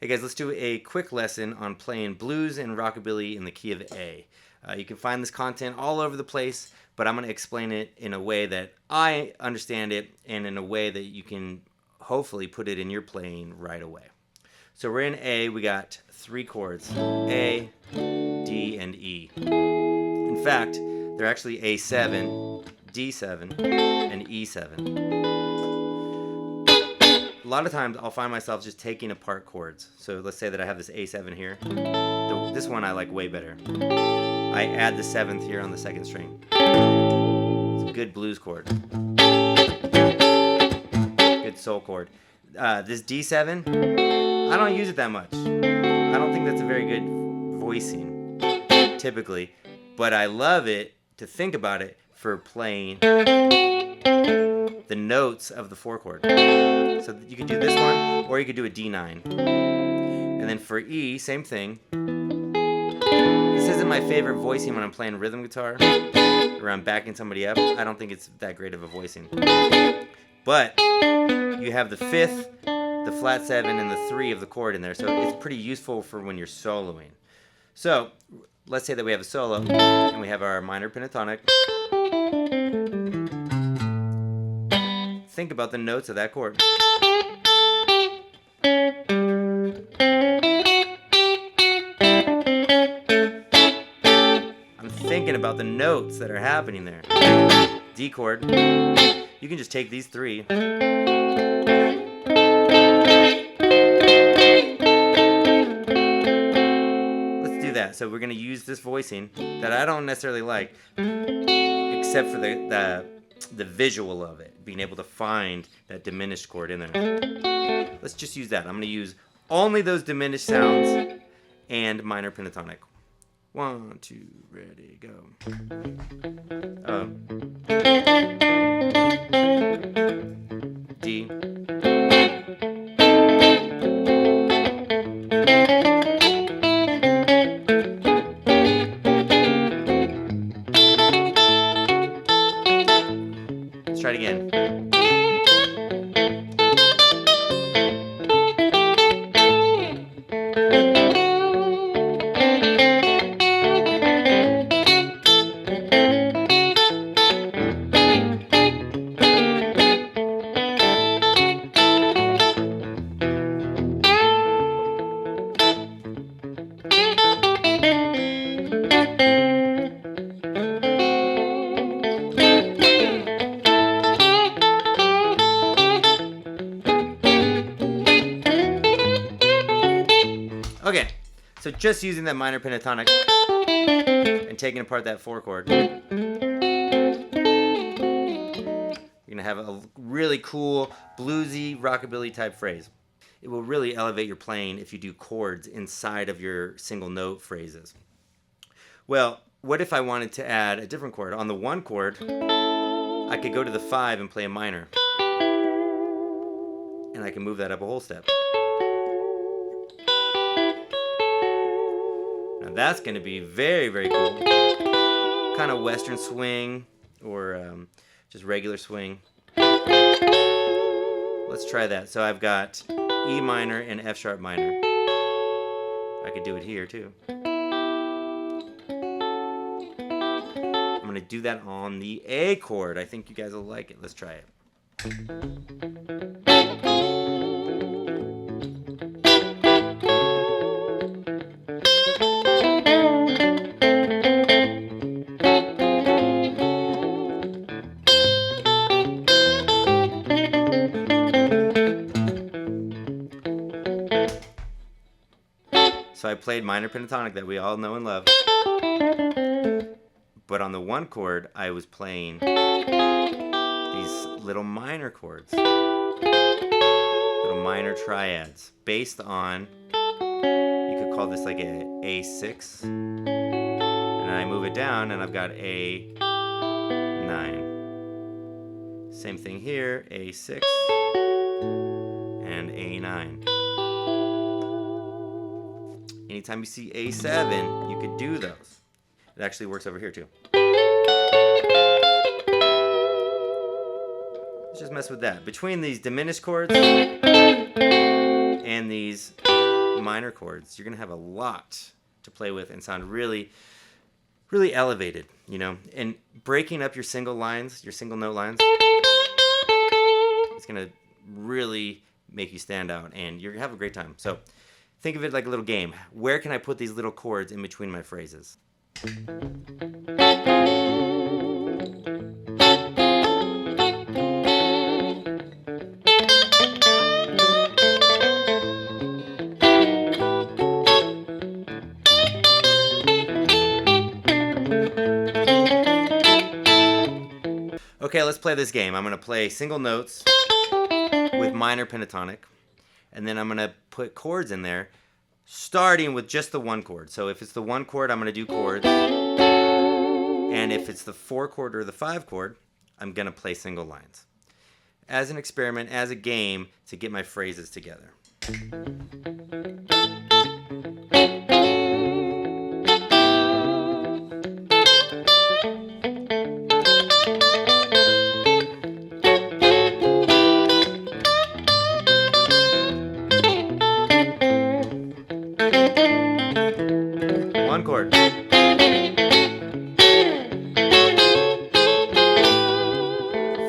Hey guys, let's do a quick lesson on playing blues and rockabilly in the key of A. You can find this content all over the place, but I'm going to explain it in a way that I understand it and in a way that you can hopefully put it in your playing right away. So we're in A, we got 3 chords, A, D, and E. In fact, they're actually A7, D7, and E7. A lot of times I'll find myself just taking apart chords. So let's say that I have this A7 here. This one I like way better. I add the 7th here on the 2nd string. It's a good blues chord. Good soul chord. This D7, I don't use it that much. I don't think that's a very good voicing, typically. But I love it to think about it for playing the notes of the 4 chord. So you could do this one, or you could do a D9. And then for E, same thing. This isn't my favorite voicing when I'm playing rhythm guitar, or I'm backing somebody up. I don't think it's that great of a voicing. But you have the 5th, the flat 7, and the 3 of the chord in there, so it's pretty useful for when you're soloing. So let's say that we have a solo, and we have our minor pentatonic. Think about the notes of that chord. I'm thinking about the notes that are happening there. D chord. You can just take these 3. Let's do that. So we're going to use this voicing that I don't necessarily like, except for the visual of it, being able to find that diminished chord in there. Let's just use that. I'm going to use only those diminished sounds and minor pentatonic. 1, 2, ready, go. D. Let's try it again. Okay, so just using that minor pentatonic and taking apart that 4 chord, you're gonna have a really cool bluesy rockabilly type phrase. It will really elevate your playing if you do chords inside of your single note phrases. Well, what if I wanted to add a different chord? On the 1 chord, I could go to the 5 and play a minor, and I can move that up a whole step. Now that's going to be very, very cool. Kind of western swing or just regular swing. Let's try that. So I've got E minor and F sharp minor. I could do it here too. I'm going to do that on the A chord. I think you guys will like it. Let's try it. So I played minor pentatonic that we all know and love. But on the 1 chord, I was playing these little minor chords. Little minor triads based on, you could call this like a A6. And I move it down and I've got A9. Same thing here, A6 and A9. Anytime you see A7, you could do those. It actually works over here too. Let's just mess with that. Between these diminished chords and these minor chords, you're going to have a lot to play with and sound really, really elevated, you know. And breaking up your single lines, your single note lines, it's going to really make you stand out, and you're going to have a great time. So think of it like a little game. Where can I put these little chords in between my phrases? Okay, let's play this game. I'm going to play single notes with minor pentatonic, and then I'm going to put chords in there, starting with just the one chord. So if it's the one chord, I'm going to do chords, and if it's the 4 chord or the 5 chord, I'm going to play single lines. As an experiment, as a game, to get my phrases together. One chord.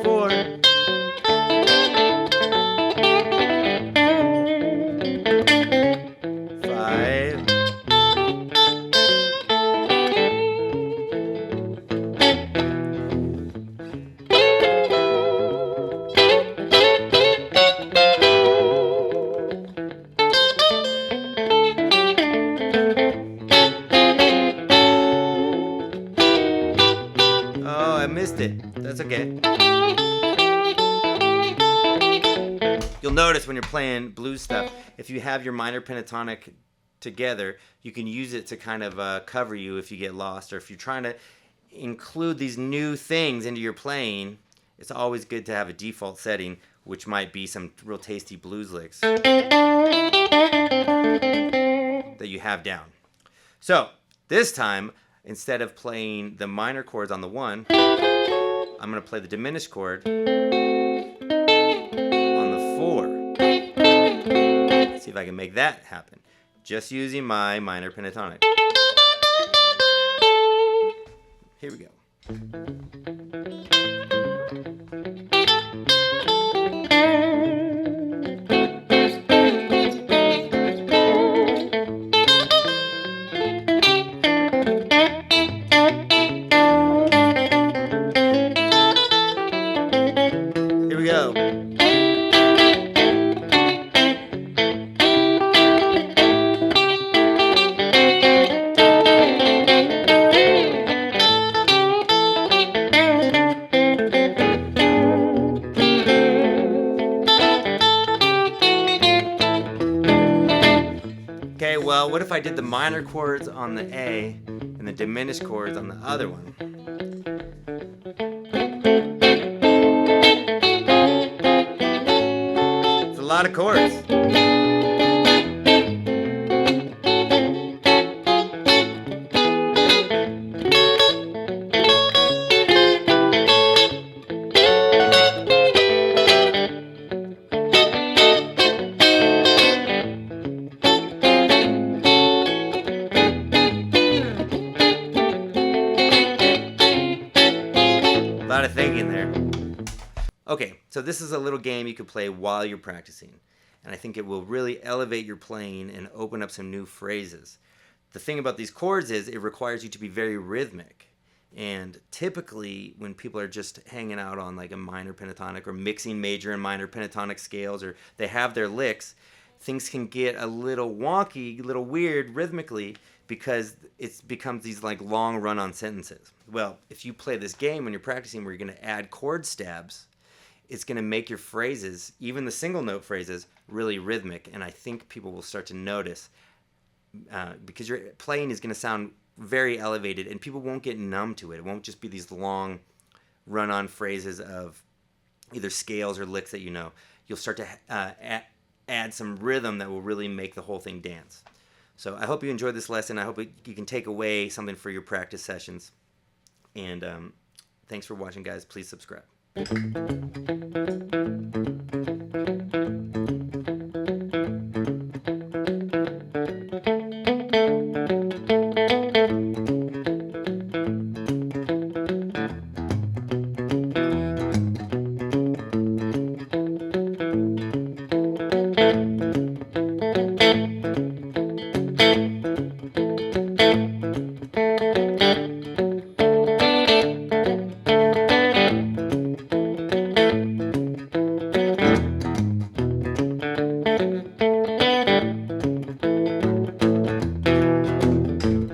4. 5. 'Oh, I missed it. That's okay. You'll notice when you're playing blues stuff, if you have your minor pentatonic together, you can use it to kind of cover you if you get lost, or if you're trying to include these new things into your playing. It's always good to have a default setting, which might be some real tasty blues licks that you have down. So this time, instead of playing the minor chords on the 1, I'm going to play the diminished chord on the 4. Let's see if I can make that happen. Just using my minor pentatonic. Here we go. Here we go. Okay, well, what if I did the minor chords on the A and the diminished chords on the other one? It's a lot of chords. A lot of thinking there. Okay, so this is a little game you could play while you're practicing, and I think it will really elevate your playing and open up some new phrases. The thing about these chords is it requires you to be very rhythmic, and typically when people are just hanging out on like a minor pentatonic or mixing major and minor pentatonic scales, or they have their licks, things can get a little wonky, a little weird rhythmically, because it becomes these like long run-on sentences. Well, if you play this game when you're practicing where you're going to add chord stabs, it's going to make your phrases, even the single note phrases, really rhythmic. And I think people will start to notice because your playing is going to sound very elevated, and people won't get numb to it. It won't just be these long run-on phrases of either scales or licks that you know. You'll start to add some rhythm that will really make the whole thing dance. So I hope you enjoyed this lesson. I hope you can take away something for your practice sessions. And thanks for watching, guys. Please subscribe.